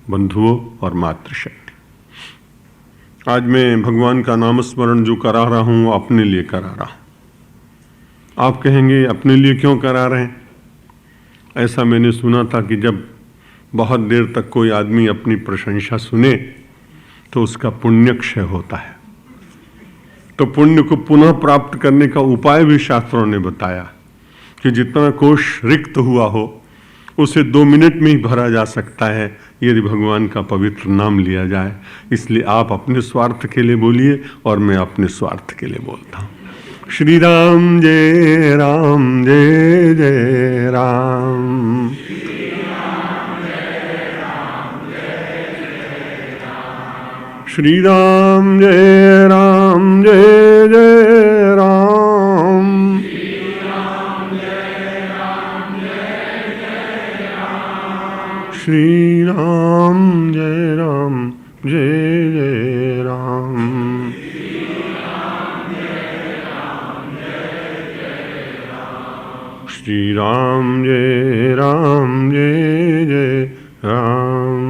बंधुओं और मातृशक्ति, आज मैं भगवान का नाम स्मरण जो करा रहा हूँ वो अपने लिए करा रहा हूँ। आप कहेंगे अपने लिए क्यों करा रहे हैं? ऐसा मैंने सुना था कि जब बहुत देर तक कोई आदमी अपनी प्रशंसा सुने तो उसका पुण्य क्षय होता है। तो पुण्य को पुनः प्राप्त करने का उपाय भी शास्त्रों ने बताया कि जितना कोश रिक्त हुआ हो उसे 2 मिनट में ही भरा जा सकता है यदि भगवान का पवित्र नाम लिया जाए। इसलिए आप अपने स्वार्थ के लिए बोलिए और मैं अपने स्वार्थ के लिए बोलता हूँ। श्री राम जय राम जय जय राम। श्री राम जय राम जय जय राम। श्री राम जय राम जय जय राम। श्री राम जय राम जय जय राम।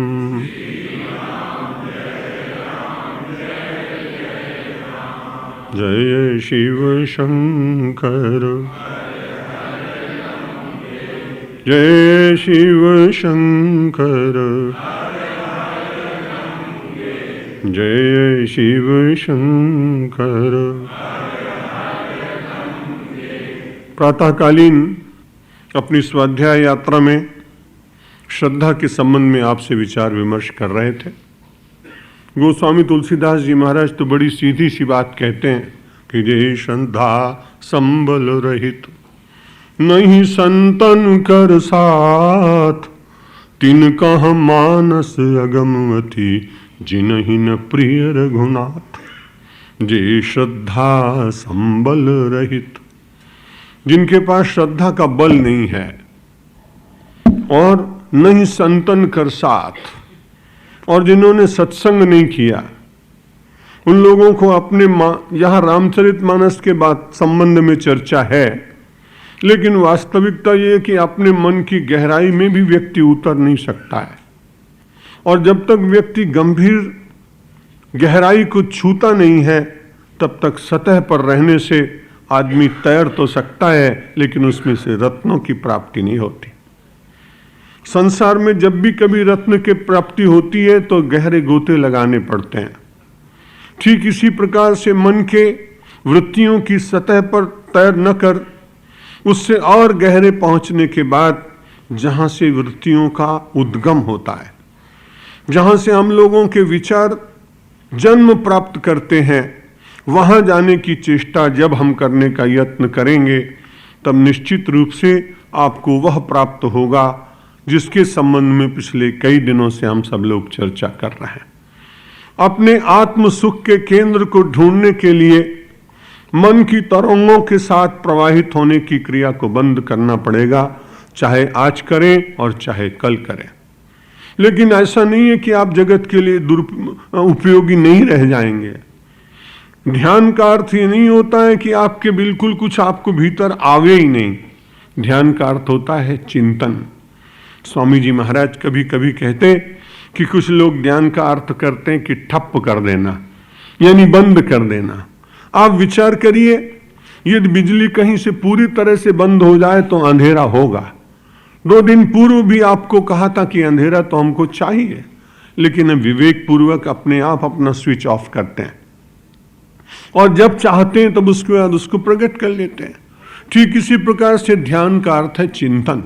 जय शिव शंकर जय शिव शंकर जय शिव शंकर। प्रातःकालीन अपनी स्वाध्याय यात्रा में श्रद्धा के संबंध में आपसे विचार विमर्श कर रहे थे। गोस्वामी तुलसीदास जी महाराज तो बड़ी सीधी सी बात कहते हैं कि जय श्रद्धा संबल रहित नहीं संतन कर साथ, तिन कह मानस अगमवती जिनहि न प्रिय रघुनाथ। जय श्रद्धा संबल रहित, जिनके पास श्रद्धा का बल नहीं है और नहीं संतन कर साथ, और जिन्होंने सत्संग नहीं किया, उन लोगों को अपने यहाँ रामचरितमानस के बाद संबंध में चर्चा है, लेकिन वास्तविकता ये कि अपने मन की गहराई में भी व्यक्ति उतर नहीं सकता है। और जब तक व्यक्ति गंभीर गहराई को छूता नहीं है तब तक सतह पर रहने से आदमी तैर तो सकता है, लेकिन उसमें से रत्नों की प्राप्ति नहीं होती। संसार में जब भी कभी रत्न की प्राप्ति होती है तो गहरे गोते लगाने पड़ते हैं। ठीक इसी प्रकार से मन के वृत्तियों की सतह पर तैर न कर उससे और गहरे पहुंचने के बाद जहां से वृत्तियों का उद्गम होता है, जहां से हम लोगों के विचार जन्म प्राप्त करते हैं, वहां जाने की चेष्टा जब हम करने का यत्न करेंगे तब निश्चित रूप से आपको वह प्राप्त होगा जिसके संबंध में पिछले कई दिनों से हम सब लोग चर्चा कर रहे हैं। अपने आत्म सुख के केंद्र को ढूंढने के लिए मन की तरंगों के साथ प्रवाहित होने की क्रिया को बंद करना पड़ेगा, चाहे आज करें और चाहे कल करें। लेकिन ऐसा नहीं है कि आप जगत के लिए उपयोगी नहीं रह जाएंगे। ध्यान का अर्थ ये नहीं होता है कि आपके बिल्कुल कुछ आपको भीतर आवे ही नहीं। ध्यान का अर्थ होता है चिंतन। स्वामी जी महाराज कभी कभी कहते कि कुछ लोग ध्यान का अर्थ करते हैं कि ठप कर देना, यानी बंद कर देना। आप विचार करिए, यदि बिजली कहीं से पूरी तरह से बंद हो जाए तो अंधेरा होगा। 2 दिन पूर्व भी आपको कहा था कि अंधेरा तो हमको चाहिए, लेकिन हम विवेक पूर्वक अपने आप अपना स्विच ऑफ करते हैं और जब चाहते हैं तब उसके बाद उसको प्रकट कर लेते हैं। ठीक इसी प्रकार से ध्यान का अर्थ है चिंतन।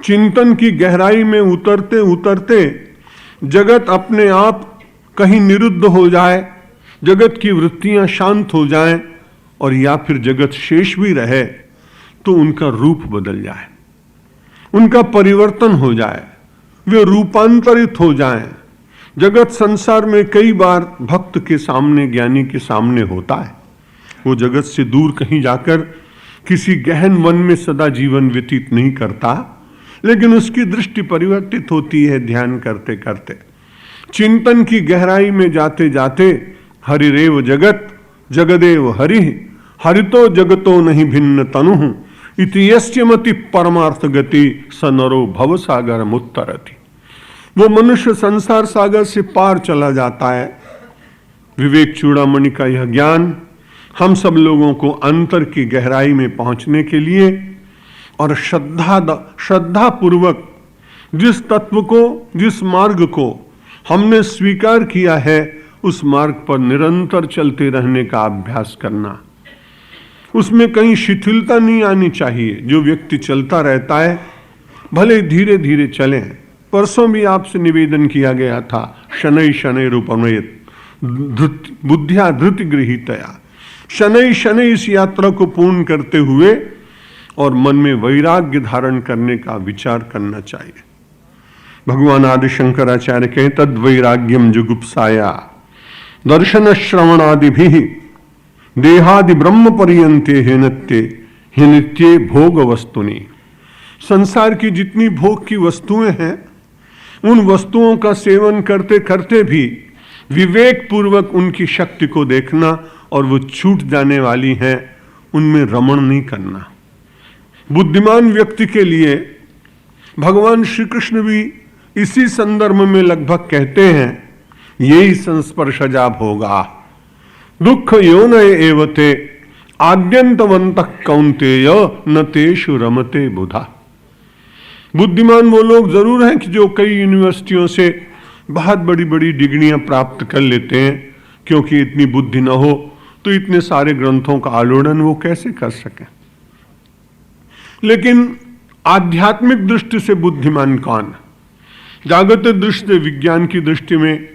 चिंतन की गहराई में उतरते उतरते जगत अपने आप कहीं निरुद्ध हो जाए, जगत की वृत्तियां शांत हो जाएं, और या फिर जगत शेष भी रहे तो उनका रूप बदल जाए, उनका परिवर्तन हो जाए, वे रूपांतरित हो जाएं। जगत संसार में कई बार भक्त के सामने, ज्ञानी के सामने होता है। वो जगत से दूर कहीं जाकर किसी गहन वन में सदा जीवन व्यतीत नहीं करता, लेकिन उसकी दृष्टि परिवर्तित होती है ध्यान करते करते। चिंतन की गहराई में जाते जाते हरिरेव जगत जगदेव हरि हरितो जगतो नहीं भिन्न तनु इति यस्य मति परमार्थ गति स नरो भवसागर मुत्तरति। वो मनुष्य संसार सागर से पार चला जाता है। विवेक चूड़ामणि का यह ज्ञान हम सब लोगों को अंतर की गहराई में पहुंचने के लिए और श्रद्धा पूर्वक जिस तत्व को, जिस मार्ग को हमने स्वीकार किया है, उस मार्ग पर निरंतर चलते रहने का अभ्यास करना। उसमें कहीं शिथिलता नहीं आनी चाहिए। जो व्यक्ति चलता रहता है, भले धीरे धीरे चले। परसों भी आपसे निवेदन किया गया था, शनै शनै रूपमयत बुद्धिया धृति गृहीतया। शनै शनै इस यात्रा को पूर्ण करते हुए और मन में वैराग्य धारण करने का विचार करना चाहिए। भगवान आदि शंकराचार्य कहे, तद वैराग्यम जुगुप्साया दर्शन श्रवणादि भी देहादि ब्रह्म पर्यंते हे नित्य भोग वस्तुनि। संसार की जितनी भोग की वस्तुएं हैं, उन वस्तुओं का सेवन करते करते भी विवेक पूर्वक उनकी शक्ति को देखना और वो छूट जाने वाली हैं, उनमें रमण नहीं करना। बुद्धिमान व्यक्ति के लिए भगवान श्री कृष्ण भी इसी संदर्भ में लगभग कहते हैं, यही संस्पर्शजा भोगा दुख योनय एवते आद्यंतवंतः कौन्तेय न तेषु रमते बुधा। बुद्धिमान वो लोग जरूर हैं कि जो कई यूनिवर्सिटियों से बहुत बड़ी बड़ी डिग्रियां प्राप्त कर लेते हैं, क्योंकि इतनी बुद्धि न हो तो इतने सारे ग्रंथों का आलोड़न वो कैसे कर सकें। लेकिन आध्यात्मिक दृष्टि से बुद्धिमान कौन? जागतिक दृष्टि से, विज्ञान की दृष्टि में,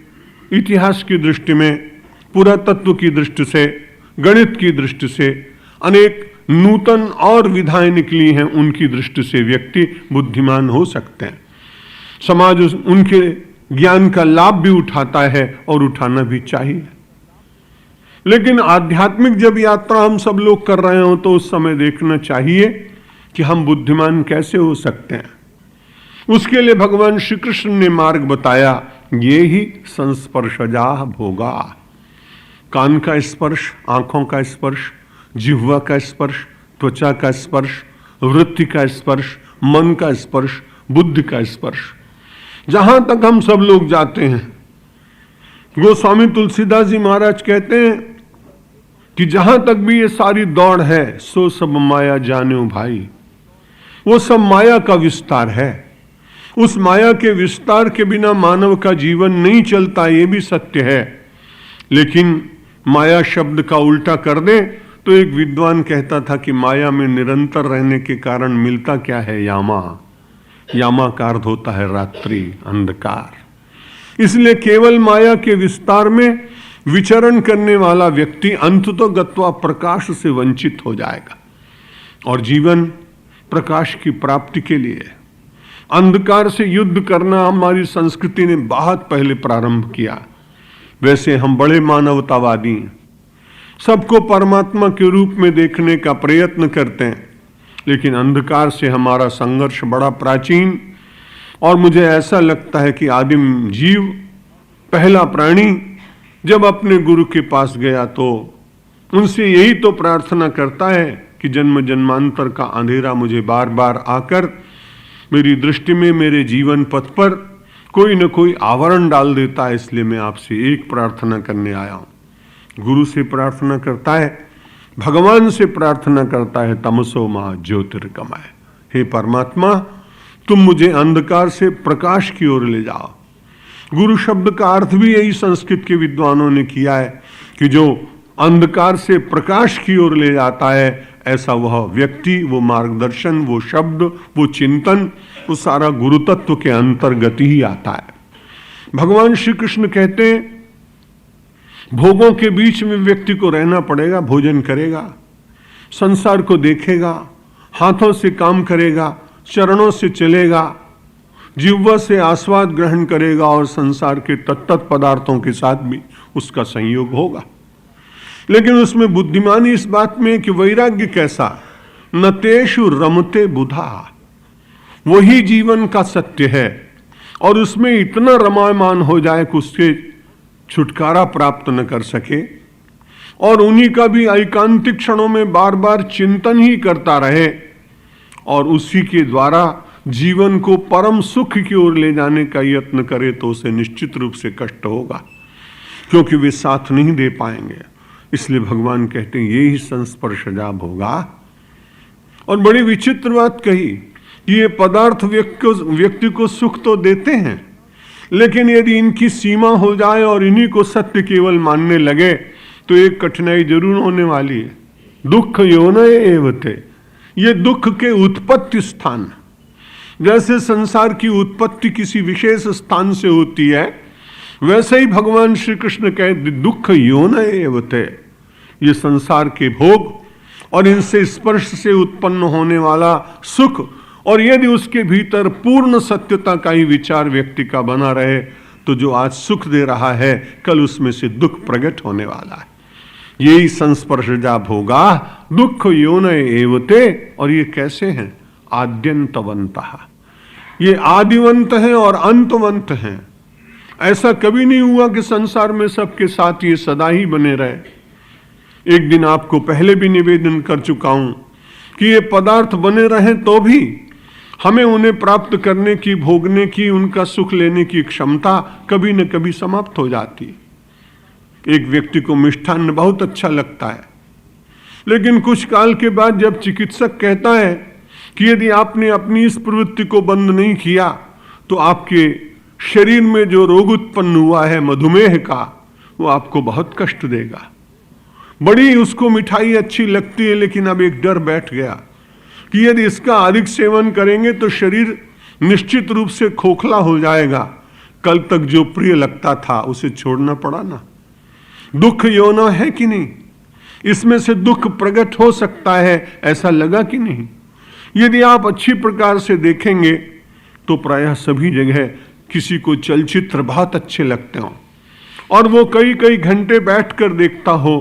इतिहास की दृष्टि में, पुरातत्व की दृष्टि से, गणित की दृष्टि से अनेक नूतन और विधाएं निकली हैं, उनकी दृष्टि से व्यक्ति बुद्धिमान हो सकते हैं। समाज उनके ज्ञान का लाभ भी उठाता है और उठाना भी चाहिए। लेकिन आध्यात्मिक जब यात्रा हम सब लोग कर रहे हो, तो उस समय देखना चाहिए कि हम बुद्धिमान कैसे हो सकते हैं। उसके लिए भगवान श्री कृष्ण ने मार्ग बताया, ये ही संस्पर्शजा भोगा। कान का स्पर्श, आंखों का स्पर्श, जिह्वा का स्पर्श, त्वचा का स्पर्श, वृत्ति का स्पर्श, मन का स्पर्श, बुद्धि का स्पर्श, जहां तक हम सब लोग जाते हैं। गोस्वामी तुलसीदास जी महाराज कहते हैं कि जहां तक भी ये सारी दौड़ है, सो सब माया जाने भाई। वो सब माया का विस्तार है। उस माया के विस्तार के बिना मानव का जीवन नहीं चलता, ये भी सत्य है। लेकिन माया शब्द का उल्टा कर दें तो एक विद्वान कहता था कि माया में निरंतर रहने के कारण मिलता क्या है? यामा। यामा का अर्थ होता है रात्रि, अंधकार। इसलिए केवल माया के विस्तार में विचरण करने वाला व्यक्ति अंततो गत्वा प्रकाश से वंचित हो जाएगा। और जीवन प्रकाश की प्राप्ति के लिए अंधकार से युद्ध करना हमारी संस्कृति ने बहुत पहले प्रारंभ किया। वैसे हम बड़े मानवतावादी हैं, सबको परमात्मा के रूप में देखने का प्रयत्न करते हैं, लेकिन अंधकार से हमारा संघर्ष बड़ा प्राचीन। और मुझे ऐसा लगता है कि आदिम जीव, पहला प्राणी जब अपने गुरु के पास गया तो उनसे यही तो प्रार्थना करता है कि जन्म जन्मांतर का अंधेरा मुझे बार बार आकर मेरी दृष्टि में, मेरे जीवन पथ पर कोई न कोई आवरण डाल देता है। इसलिए मैं आपसे एक प्रार्थना करने आया हूं। गुरु से प्रार्थना करता है, भगवान से प्रार्थना करता है, तमसो मा ज्योतिर्गमय। हे परमात्मा, तुम मुझे अंधकार से प्रकाश की ओर ले जाओ। गुरु शब्द का अर्थ भी यही संस्कृत के विद्वानों ने किया है कि जो अंधकार से प्रकाश की ओर ले जाता है, ऐसा वह व्यक्ति, वो मार्गदर्शन, वो शब्द, वो चिंतन, वो सारा गुरु तत्व के अंतर्गत ही आता है। भगवान श्री कृष्ण कहते हैं, भोगों के बीच में व्यक्ति को रहना पड़ेगा। भोजन करेगा, संसार को देखेगा, हाथों से काम करेगा, चरणों से चलेगा, जिह्वा से आस्वाद ग्रहण करेगा और संसार के तत्त पदार्थों के साथ भी उसका संयोग होगा। लेकिन उसमें बुद्धिमानी इस बात में कि वैराग्य कैसा? न तेषु रमते बुधा। वही जीवन का सत्य है और उसमें इतना रमायमान हो जाए कि उससे छुटकारा प्राप्त न कर सके और उन्हीं का भी एकांतिक क्षणों में बार बार चिंतन ही करता रहे और उसी के द्वारा जीवन को परम सुख की ओर ले जाने का यत्न करे तो उसे निश्चित रूप से कष्ट होगा, क्योंकि वे साथ नहीं दे पाएंगे। इसलिए भगवान कहते हैं यही संस्पर्शजा भोगा। और बड़ी विचित्र बात कही, ये पदार्थ व्यक्ति को सुख तो देते हैं, लेकिन यदि इनकी सीमा हो जाए और इन्हीं को सत्य केवल मानने लगे तो एक कठिनाई जरूर होने वाली है। दुख योनय एवते, ये दुख के उत्पत्ति स्थान। जैसे संसार की उत्पत्ति किसी विशेष स्थान से होती है, वैसे ही भगवान श्री कृष्ण कहते दुख योनय एवते, ये संसार के भोग और इनसे स्पर्श से उत्पन्न होने वाला सुख, और यदि उसके भीतर पूर्ण सत्यता का ही विचार व्यक्ति का बना रहे तो जो आज सुख दे रहा है कल उसमें से दुख प्रकट होने वाला है। यही संस्पर्शजा भोगा दुख योनय एवते। और ये कैसे हैं? आद्यंतवंतः, ये आदिवंत हैं और अंतवंत हैं। ऐसा कभी नहीं हुआ कि संसार में सबके साथ ये सदा ही बने रहे। एक दिन आपको पहले भी निवेदन कर चुका हूं कि ये पदार्थ बने रहें तो भी हमें उन्हें प्राप्त करने की, भोगने की, उनका सुख लेने की क्षमता कभी न कभी समाप्त हो जाती है। एक व्यक्ति को मिष्ठान्न बहुत अच्छा लगता है, लेकिन कुछ काल के बाद जब चिकित्सक कहता है कि यदि आपने अपनी इस प्रवृत्ति को बंद नहीं किया तो आपके शरीर में जो रोग उत्पन्न हुआ है मधुमेह का, वो आपको बहुत कष्ट देगा। बड़ी उसको मिठाई अच्छी लगती है, लेकिन अब एक डर बैठ गया कि यदि इसका अधिक सेवन करेंगे तो शरीर निश्चित रूप से खोखला हो जाएगा। कल तक जो प्रिय लगता था उसे छोड़ना पड़ा ना। दुख योना है कि नहीं? इसमें से दुख प्रकट हो सकता है, ऐसा लगा कि नहीं? यदि आप अच्छी प्रकार से देखेंगे तो प्रायः सभी जगह किसी को चलचित्र बहुत अच्छे लगते हो और वो कई कई घंटे बैठकर देखता हो,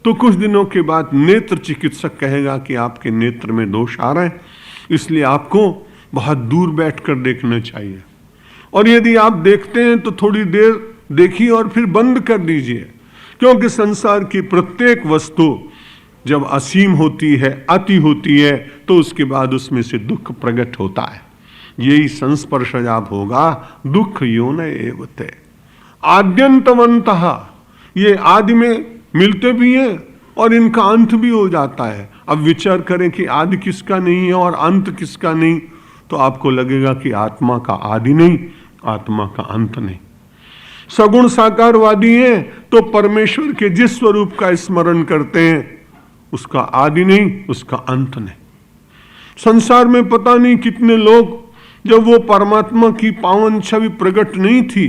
तो कुछ दिनों के बाद नेत्र चिकित्सक कहेगा कि आपके नेत्र में दोष आ रहे हैं, इसलिए आपको बहुत दूर बैठकर देखना चाहिए। और यदि आप देखते हैं तो थोड़ी देर देखिए और फिर बंद कर दीजिए, क्योंकि संसार की प्रत्येक वस्तु जब असीम होती है, अति होती है, तो उसके बाद उसमें से दुख प्रकट होता है। यही संस्पर्शजा भोगा दुख योनय एवते। आद्यंतवंतः, ये आदि में मिलते भी हैं और इनका अंत भी हो जाता है। अब विचार करें कि आदि किसका नहीं है और अंत किसका नहीं, तो आपको लगेगा कि आत्मा का आदि नहीं, आत्मा का अंत नहीं। सगुण साकारवादी हैं तो परमेश्वर के जिस स्वरूप का स्मरण करते हैं उसका आदि नहीं, उसका अंत नहीं। संसार में पता नहीं कितने लोग, जब वो परमात्मा की पावन छवि प्रकट नहीं थी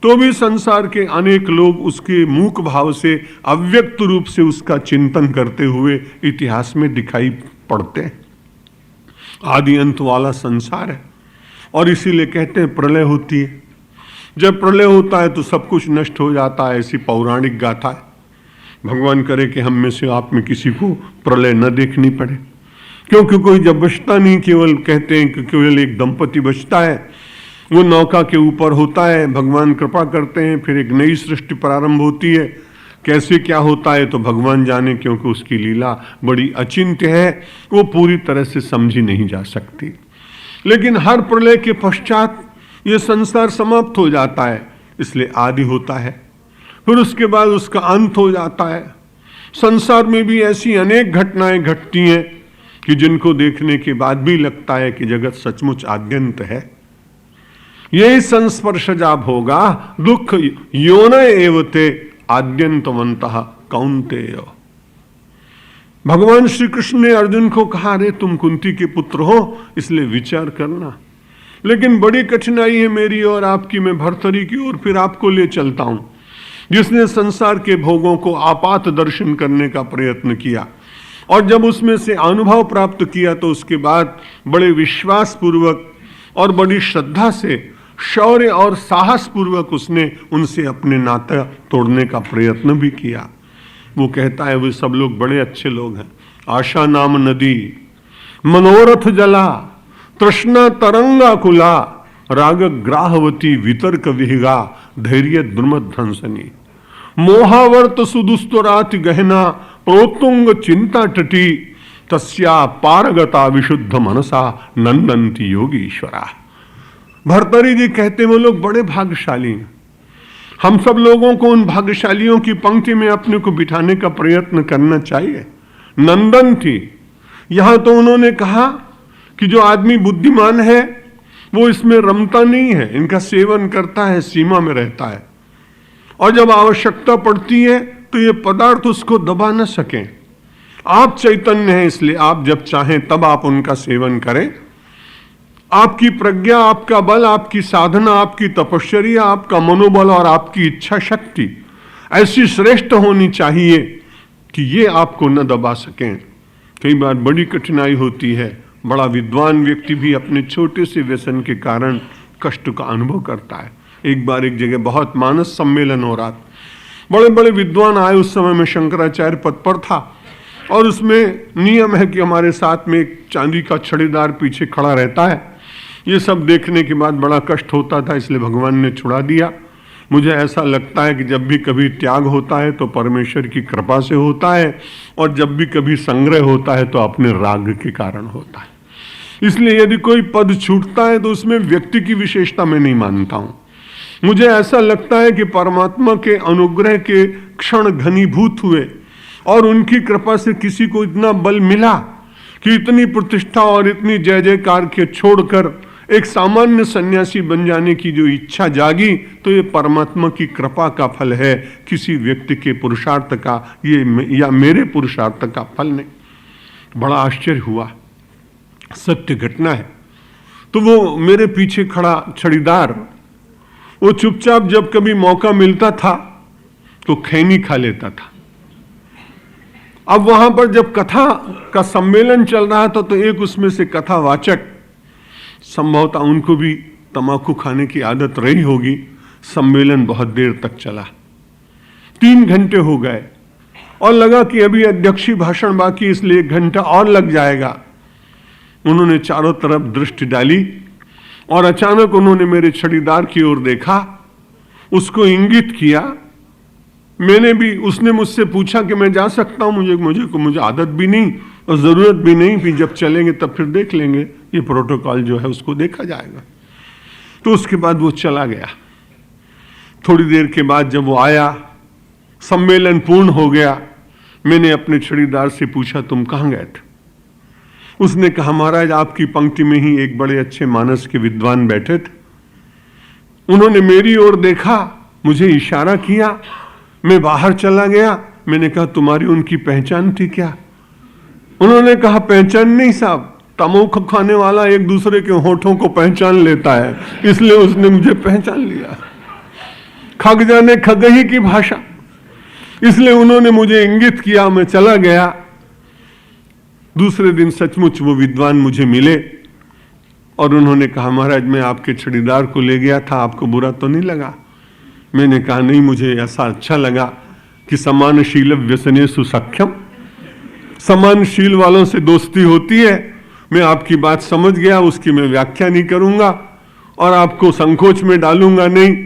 तो भी संसार के अनेक लोग उसके मूक भाव से अव्यक्त रूप से उसका चिंतन करते हुए इतिहास में दिखाई पड़ते हैं। आदि अंत वाला संसार है और इसीलिए कहते हैं प्रलय होती है। जब प्रलय होता है तो सब कुछ नष्ट हो जाता है, ऐसी पौराणिक गाथा है। भगवान करे कि हम में से आप में किसी को प्रलय न देखनी पड़े, क्योंकि कोई जब बचता नहीं, केवल कहते हैं कि केवल एक दंपति बचता है, वो नौका के ऊपर होता है, भगवान कृपा करते हैं, फिर एक नई सृष्टि प्रारंभ होती है। कैसे क्या होता है तो भगवान जाने, क्योंकि उसकी लीला बड़ी अचिंत्य है, वो पूरी तरह से समझी नहीं जा सकती। लेकिन हर प्रलय के पश्चात ये संसार समाप्त हो जाता है, इसलिए आदि होता है, फिर उसके बाद उसका अंत हो जाता है। संसार में भी ऐसी अनेक घटनाएं घटती हैं कि जिनको देखने के बाद भी लगता है कि जगत सचमुच आद्यंत है। यही संस्पर्शजा भोगा दुख योनय एवते आद्यंतवंतः कौन्तेय। भगवान श्री कृष्ण ने अर्जुन को कहा, अरे तुम कुंती के पुत्र हो, इसलिए विचार करना। लेकिन बड़ी कठिनाई है मेरी और आपकी, मैं भर्तरी की ओर फिर आपको ले चलता हूं, जिसने संसार के भोगों को आपात दर्शन करने का प्रयत्न किया और जब उसमें से अनुभव प्राप्त किया तो उसके बाद बड़े विश्वास पूर्वक और बड़ी श्रद्धा से, शौर्य और साहस पूर्वक उसने उनसे अपने नाता तोड़ने का प्रयत्न भी किया। वो कहता है वे सब लोग बड़े अच्छे लोग हैं। आशा नाम नदी, मनोरथ जला, तृष्णा तरंगा कुला, राग ग्राहवती वितर्क विहिगा, धैर्य द्रुमध्वंसनी, मोहावर्त सुदुस्तराति गहना, प्रोत्तुंग चिंता टटी, तस्या पारगता विशुद्ध मनसा नंदंती योगीश्वरा। भर्तृहरि जी कहते वो लोग बड़े भाग्यशाली हैं। हम सब लोगों को उन भाग्यशालियों की पंक्ति में अपने को बिठाने का प्रयत्न करना चाहिए। नंदन थी, यहां तो उन्होंने कहा कि जो आदमी बुद्धिमान है वो इसमें रमता नहीं है, इनका सेवन करता है, सीमा में रहता है, और जब आवश्यकता पड़ती है तो ये पदार्थ उसको दबा न सकें। आप चैतन्य हैं, इसलिए आप जब चाहें तब आप उनका सेवन करें। आपकी प्रज्ञा, आपका बल, आपकी साधना, आपकी तपश्चर्या, आपका मनोबल और आपकी इच्छा शक्ति ऐसी श्रेष्ठ होनी चाहिए कि ये आपको न दबा सकें। कई बार बड़ी कठिनाई होती है, बड़ा विद्वान व्यक्ति भी अपने छोटे से व्यसन के कारण कष्ट का अनुभव करता है। एक बार एक जगह बहुत मानस सम्मेलन हो रहा था, बड़े बड़े विद्वान आए। उस समय में शंकराचार्य पद पर था और उसमें नियम है कि हमारे साथ में एक चांदी का छड़ीदार पीछे खड़ा रहता है। ये सब देखने के बाद बड़ा कष्ट होता था, इसलिए भगवान ने छुड़ा दिया। मुझे ऐसा लगता है कि जब भी कभी त्याग होता है तो परमेश्वर की कृपा से होता है, और जब भी कभी संग्रह होता है तो अपने राग के कारण होता है। इसलिए यदि कोई पद छूटता है तो उसमें व्यक्ति की विशेषता मैं नहीं मानता हूं। मुझे ऐसा लगता है कि परमात्मा के अनुग्रह के क्षण घनीभूत हुए और उनकी कृपा से किसी को इतना बल मिला कि इतनी प्रतिष्ठा और इतनी जय जयकार के छोड़कर एक सामान्य सन्यासी बन जाने की जो इच्छा जागी, तो ये परमात्मा की कृपा का फल है, किसी व्यक्ति के पुरुषार्थ का ये या मेरे पुरुषार्थ का फल नहीं। बड़ा आश्चर्य हुआ, सत्य घटना है। तो वो मेरे पीछे खड़ा छड़ीदार, वो चुपचाप जब कभी मौका मिलता था तो खैनी खा लेता था। अब वहां पर जब कथा का सम्मेलन चल रहा था तो एक उसमें से कथावाचक, संभवतः उनको भी तमाकू खाने की आदत रही होगी, सम्मेलन बहुत देर तक चला, 3 घंटे हो गए और लगा कि अभी अध्यक्षीय भाषण बाकी, इसलिए 1 घंटा और लग जाएगा। उन्होंने चारों तरफ दृष्टि डाली और अचानक उन्होंने मेरे छड़ीदार की ओर देखा, उसको इंगित किया। मैंने भी, उसने मुझसे पूछा कि मैं जा सकता हूं, मुझे आदत भी नहीं और जरूरत भी नहीं, फिर जब चलेंगे तब फिर देख लेंगे, ये प्रोटोकॉल जो है उसको देखा जाएगा। तो उसके बाद वो चला गया। थोड़ी देर के बाद जब वो आया, सम्मेलन पूर्ण हो गया, मैंने अपने छड़ीदार से पूछा तुम कहां गए थे? उसने कहा महाराज आपकी पंक्ति में ही एक बड़े अच्छे मानस के विद्वान बैठे थे, उन्होंने मेरी ओर देखा, मुझे इशारा किया, मैं बाहर चला गया। मैंने कहा तुम्हारी उनकी पहचान थी क्या? उन्होंने कहा पहचान नहीं साहब, तमोक खाने वाला एक दूसरे के होठों को पहचान लेता है, इसलिए उसने मुझे पहचान लिया। खग जाने खगही की भाषा, इसलिए उन्होंने मुझे इंगित किया, मैं चला गया। दूसरे दिन सचमुच वो विद्वान मुझे मिले और उन्होंने कहा महाराज मैं आपके छड़ीदार को ले गया था, आपको बुरा तो नहीं लगा? मैंने कहा नहीं, मुझे ऐसा अच्छा लगा कि समानशील व्यसनेषु सख्यम, समानशील वालों से दोस्ती होती है। मैं आपकी बात समझ गया, उसकी मैं व्याख्या नहीं करूंगा और आपको संकोच में डालूंगा नहीं,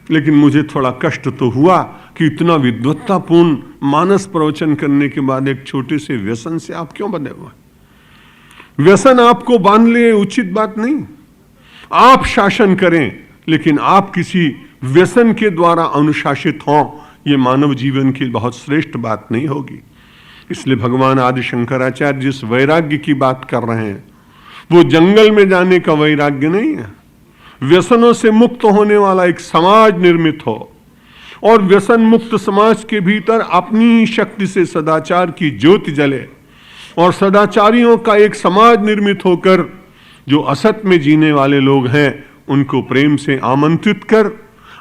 लेकिन मुझे थोड़ा कष्ट तो हुआ कि इतना विद्वत्तापूर्ण मानस प्रवचन करने के बाद एक छोटे से व्यसन से आप क्यों बंधे हुए? व्यसन आपको बांध ले उचित बात नहीं। आप शासन करें, लेकिन आप किसी व्यसन के द्वारा अनुशासित हों, ये मानव जीवन की बहुत श्रेष्ठ बात नहीं होगी। इसलिए भगवान आदि शंकराचार्य जिस वैराग्य की बात कर रहे हैं वो जंगल में जाने का वैराग्य नहीं है। व्यसनों से मुक्त होने वाला एक समाज निर्मित हो और व्यसन मुक्त समाज के भीतर अपनी शक्ति से सदाचार की ज्योति जले और सदाचारियों का एक समाज निर्मित होकर जो असत में जीने वाले लोग हैं उनको प्रेम से आमंत्रित कर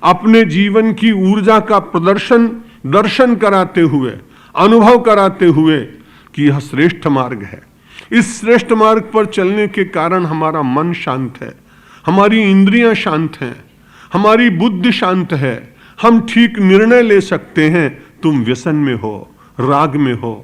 अपने जीवन की ऊर्जा का दर्शन कराते हुए, अनुभव कराते हुए कि यह श्रेष्ठ मार्ग है। इस श्रेष्ठ मार्ग पर चलने के कारण हमारा मन शांत है, हमारी इंद्रियां शांत हैं, हमारी बुद्धि शांत है, हम ठीक निर्णय ले सकते हैं। तुम व्यसन में हो, राग में हो,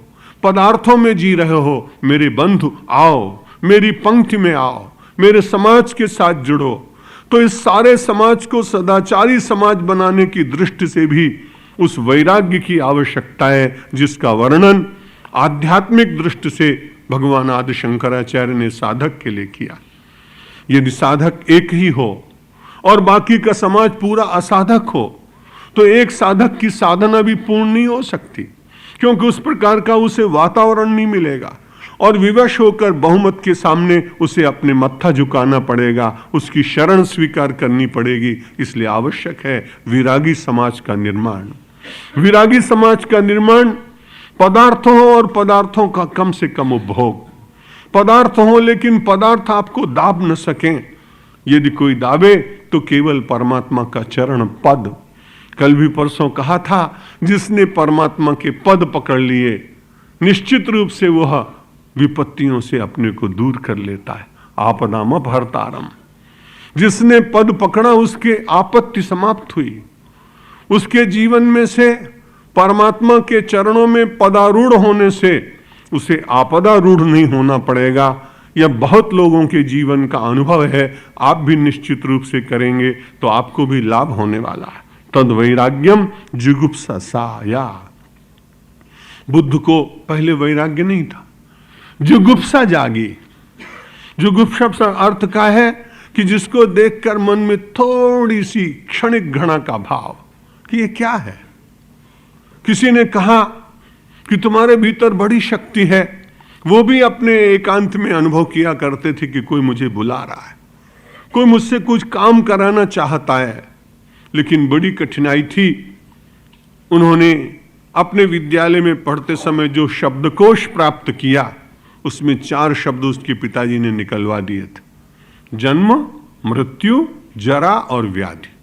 पदार्थों में जी रहे हो, मेरे बंधु आओ, मेरी पंक्ति में आओ, मेरे समाज के साथ जुड़ो। तो इस सारे समाज को सदाचारी समाज बनाने की दृष्टि से भी उस वैराग्य की आवश्यकता है जिसका वर्णन आध्यात्मिक दृष्टि से भगवान आदि शंकराचार्य ने साधक के लिए किया। यदि साधक एक ही हो और बाकी का समाज पूरा असाधक हो तो एक साधक की साधना भी पूर्ण नहीं हो सकती, क्योंकि उस प्रकार का उसे वातावरण नहीं मिलेगा और विवश होकर बहुमत के सामने उसे अपने मत्था झुकाना पड़ेगा, उसकी शरण स्वीकार करनी पड़ेगी। इसलिए आवश्यक है विरागी समाज का निर्माण। विरागी समाज का निर्माण पदार्थों हो और पदार्थों का कम से कम उपभोग। पदार्थ हो लेकिन पदार्थ आपको दाब न सकें। यदि कोई दाबे तो केवल परमात्मा का चरण पद। कल भी परसों कहा था, जिसने परमात्मा के पद पकड़ लिए निश्चित रूप से वह विपत्तियों से अपने को दूर कर लेता है। आपदाम अपहर्तारम। जिसने पद पकड़ा उसके आपत्ति समाप्त हुई। उसके जीवन में से परमात्मा के चरणों में पदारूढ़ होने से उसे आपदारूढ़ नहीं होना पड़ेगा। यह बहुत लोगों के जीवन का अनुभव है, आप भी निश्चित रूप से करेंगे तो आपको भी लाभ होने वाला है। तद वैराग्यम जुगुप्सा साया। बुद्ध को पहले वैराग्य नहीं था, जुगुप्सा जागी। जुगुप्सा का अर्थ का है कि जिसको देखकर मन में थोड़ी सी क्षणिक घृणा का भाव कि ये क्या है। किसी ने कहा कि तुम्हारे भीतर बड़ी शक्ति है। वो भी अपने एकांत में अनुभव किया करते थे कि कोई मुझे बुला रहा है, कोई मुझसे कुछ काम कराना चाहता है। लेकिन बड़ी कठिनाई थी। उन्होंने अपने विद्यालय में पढ़ते समय जो शब्दकोश प्राप्त किया उसमें 4 शब्द उसके पिताजी ने निकलवा दिए थे, जन्म, मृत्यु, जरा और व्याधि।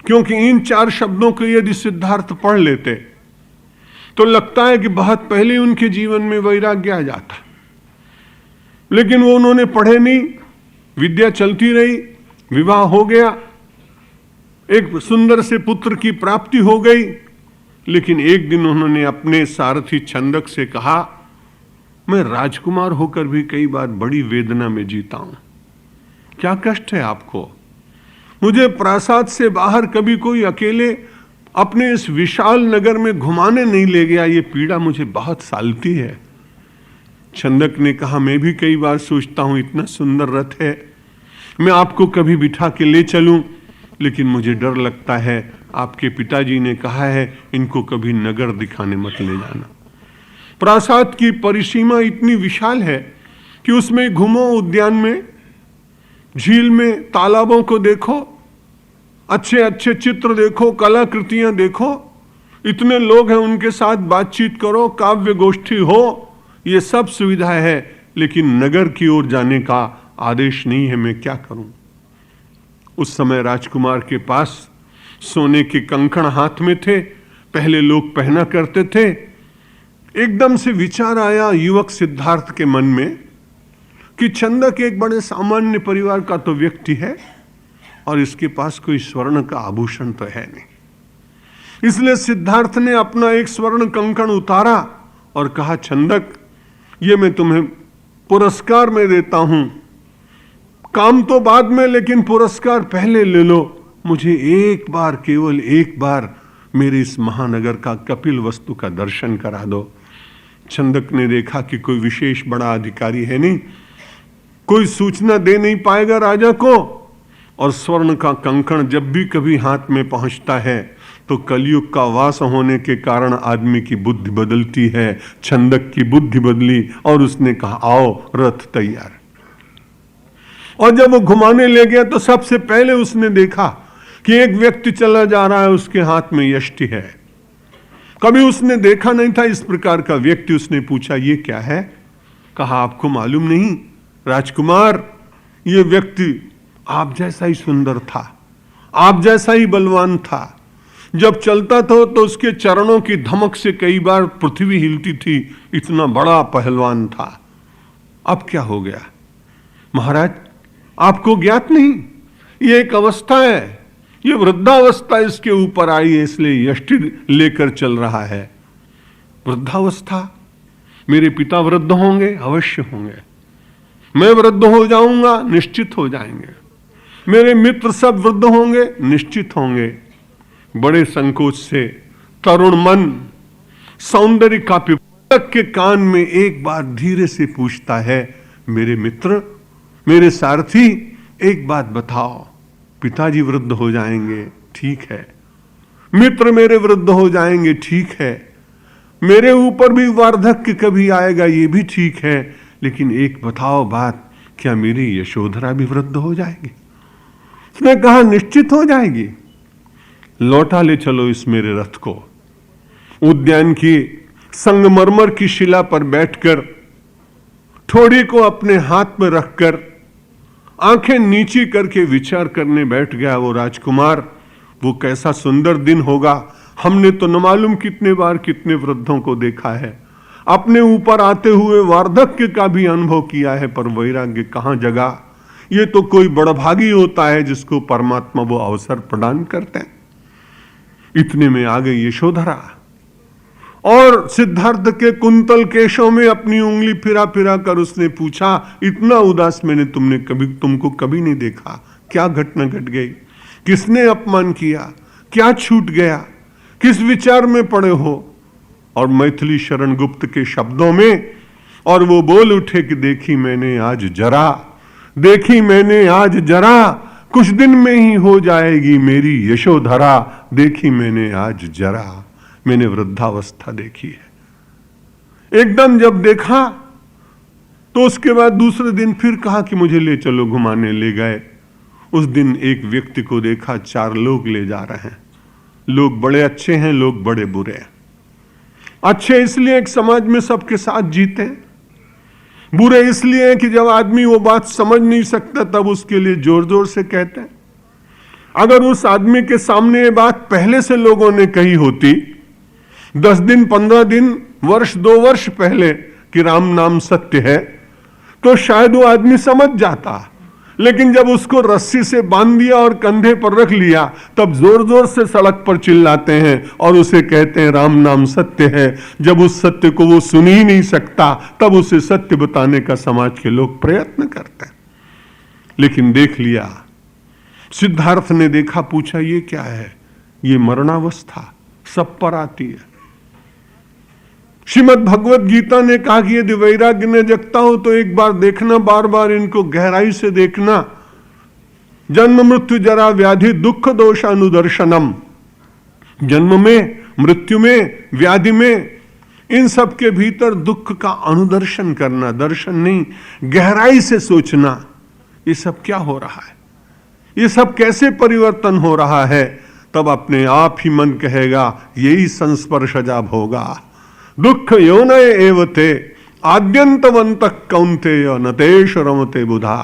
क्योंकि इन 4 शब्दों को यदि सिद्धार्थ पढ़ लेते तो लगता है कि बहुत पहले उनके जीवन में वैराग्य आ जाता, लेकिन वो उन्होंने पढ़े नहीं। विद्या चलती रही, विवाह हो गया, एक सुंदर से पुत्र की प्राप्ति हो गई। लेकिन एक दिन उन्होंने अपने सारथी छंदक से कहा, मैं राजकुमार होकर भी कई बार बड़ी वेदना में जीता हूं। क्या कष्ट है आपको? मुझे प्रासाद से बाहर कभी कोई अकेले अपने इस विशाल नगर में घुमाने नहीं ले गया। ये पीड़ा मुझे बहुत सालती है। छंदक ने कहा, मैं भी कई बार सोचता हूं इतना सुंदर रथ है, मैं आपको कभी बिठा के ले चलूं, लेकिन मुझे डर लगता है। आपके पिताजी ने कहा है इनको कभी नगर दिखाने मत ले जाना। प्रासाद की परिसीमा इतनी विशाल है कि उसमें घूमो, उद्यान में, झील में, तालाबों को देखो, अच्छे अच्छे चित्र देखो, कलाकृतियां देखो, इतने लोग हैं उनके साथ बातचीत करो, काव्य गोष्ठी हो, ये सब सुविधा है। लेकिन नगर की ओर जाने का आदेश नहीं है, मैं क्या करूं? उस समय राजकुमार के पास सोने के कंकण हाथ में थे, पहले लोग पहना करते थे। एकदम से विचार आया युवक सिद्धार्थ के मन में कि छंदक एक बड़े सामान्य परिवार का तो व्यक्ति है और इसके पास कोई स्वर्ण का आभूषण तो है नहीं। इसलिए सिद्धार्थ ने अपना एक स्वर्ण कंकण उतारा और कहा, छंदक, ये मैं तुम्हें पुरस्कार में देता हूं, काम तो बाद में, लेकिन पुरस्कार पहले ले लो। मुझे एक बार, केवल एक बार मेरे इस महानगर का कपिल वस्तु का दर्शन करा दो। छंदक ने देखा कि कोई विशेष बड़ा अधिकारी है नहीं, कोई सूचना दे नहीं पाएगा राजा को, और स्वर्ण का कंकण जब भी कभी हाथ में पहुंचता है तो कलयुग का वास होने के कारण आदमी की बुद्धि बदलती है। छंदक की बुद्धि बदली और उसने कहा, आओ, रथ तैयार। और जब वो घुमाने ले गया तो सबसे पहले उसने देखा कि एक व्यक्ति चला जा रहा है, उसके हाथ में यष्टि है। कभी उसने देखा नहीं था इस प्रकार का व्यक्ति। उसने पूछा, ये क्या है? कहा, आपको मालूम नहीं राजकुमार, ये व्यक्ति आप जैसा ही सुंदर था, आप जैसा ही बलवान था। जब चलता था तो उसके चरणों की धमक से कई बार पृथ्वी हिलती थी, इतना बड़ा पहलवान था। अब क्या हो गया? महाराज, आपको ज्ञात नहीं, ये एक अवस्था है, ये वृद्धावस्था इसके ऊपर आई है, इसलिए यष्टि लेकर चल रहा है। वृद्धावस्था? मेरे पिता वृद्ध होंगे? अवश्य होंगे। मैं वृद्ध हो जाऊंगा? निश्चित हो जाएंगे। मेरे मित्र सब वृद्ध होंगे? निश्चित होंगे। बड़े संकोच से तरुण मन, सौंदर्य का पिपासा तक के कान में एक बार धीरे से पूछता है, मेरे मित्र, मेरे सारथी, एक बात बताओ, पिताजी वृद्ध हो जाएंगे, ठीक है, मित्र मेरे वृद्ध हो जाएंगे, ठीक है, मेरे ऊपर भी वार्धक्य कभी आएगा, ये भी ठीक है, लेकिन एक बताओ बात, क्या मेरी यशोधरा भी वृद्ध हो जाएगी? उसने कहा, निश्चित हो जाएगी। लौटा ले चलो इस मेरे रथ को। उद्यान की संगमरमर की शिला पर बैठकर ठोड़ी को अपने हाथ में रखकर आंखें नीची करके विचार करने बैठ गया वो राजकुमार। वो कैसा सुंदर दिन होगा। हमने तो न मालूम कितने बार कितने वृद्धों को देखा है, अपने ऊपर आते हुए वार्धक्य का भी अनुभव किया है, पर वैराग्य कहां जगा। ये तो कोई बड़भागी होता है जिसको परमात्मा वो अवसर प्रदान करते हैं। इतने में आ गई यशोधरा और सिद्धार्थ के कुंतल केशों में अपनी उंगली फिरा फिरा कर उसने पूछा, इतना उदास मैंने तुमको कभी नहीं देखा। क्या घटना घट गई? किसने अपमान किया? क्या छूट गया? किस विचार में पड़े हो? और मैथिली शरण गुप्त के शब्दों में और वो बोल उठे कि देखी मैंने आज जरा, देखी मैंने आज जरा, कुछ दिन में ही हो जाएगी मेरी यशोधरा। देखी मैंने आज जरा, मैंने वृद्धावस्था देखी है। एकदम जब देखा तो उसके बाद दूसरे दिन फिर कहा कि मुझे ले चलो घुमाने। ले गए। उस दिन एक व्यक्ति को देखा, 4 लोग ले जा रहे हैं। लोग बड़े अच्छे हैं, लोग बड़े बुरे हैं। अच्छे इसलिए एक समाज में सबके साथ जीते हैं, बुरे इसलिए कि जब आदमी वो बात समझ नहीं सकता तब उसके लिए जोर जोर से कहते हैं। अगर उस आदमी के सामने ये बात पहले से लोगों ने कही होती, 10 दिन, 15 दिन, वर्ष, 2 वर्ष पहले कि राम नाम सत्य है, तो शायद वो आदमी समझ जाता। लेकिन जब उसको रस्सी से बांध दिया और कंधे पर रख लिया, तब जोर जोर से सड़क पर चिल्लाते हैं और उसे कहते हैं राम नाम सत्य है। जब उस सत्य को वो सुन ही नहीं सकता, तब उसे सत्य बताने का समाज के लोग प्रयत्न करते हैं। लेकिन देख लिया, सिद्धार्थ ने देखा, पूछा ये क्या है? ये मरणावस्था सब पर आती है। श्रीमद् भगवत गीता ने कहा कि यदि वैराग्य न जगता हो तो एक बार देखना, बार बार इनको गहराई से देखना। जन्म मृत्यु जरा व्याधि दुख दोषानुदर्शनम। जन्म में, मृत्यु में, व्याधि में, इन सब के भीतर दुख का अनुदर्शन करना, दर्शन नहीं, गहराई से सोचना, ये सब क्या हो रहा है, ये सब कैसे परिवर्तन हो रहा है। तब अपने आप ही मन कहेगा यही संस्पर्शजा भोगा दुख योनय एवते आद्यंतवंत कौन्तेय नतेश रमते बुधा।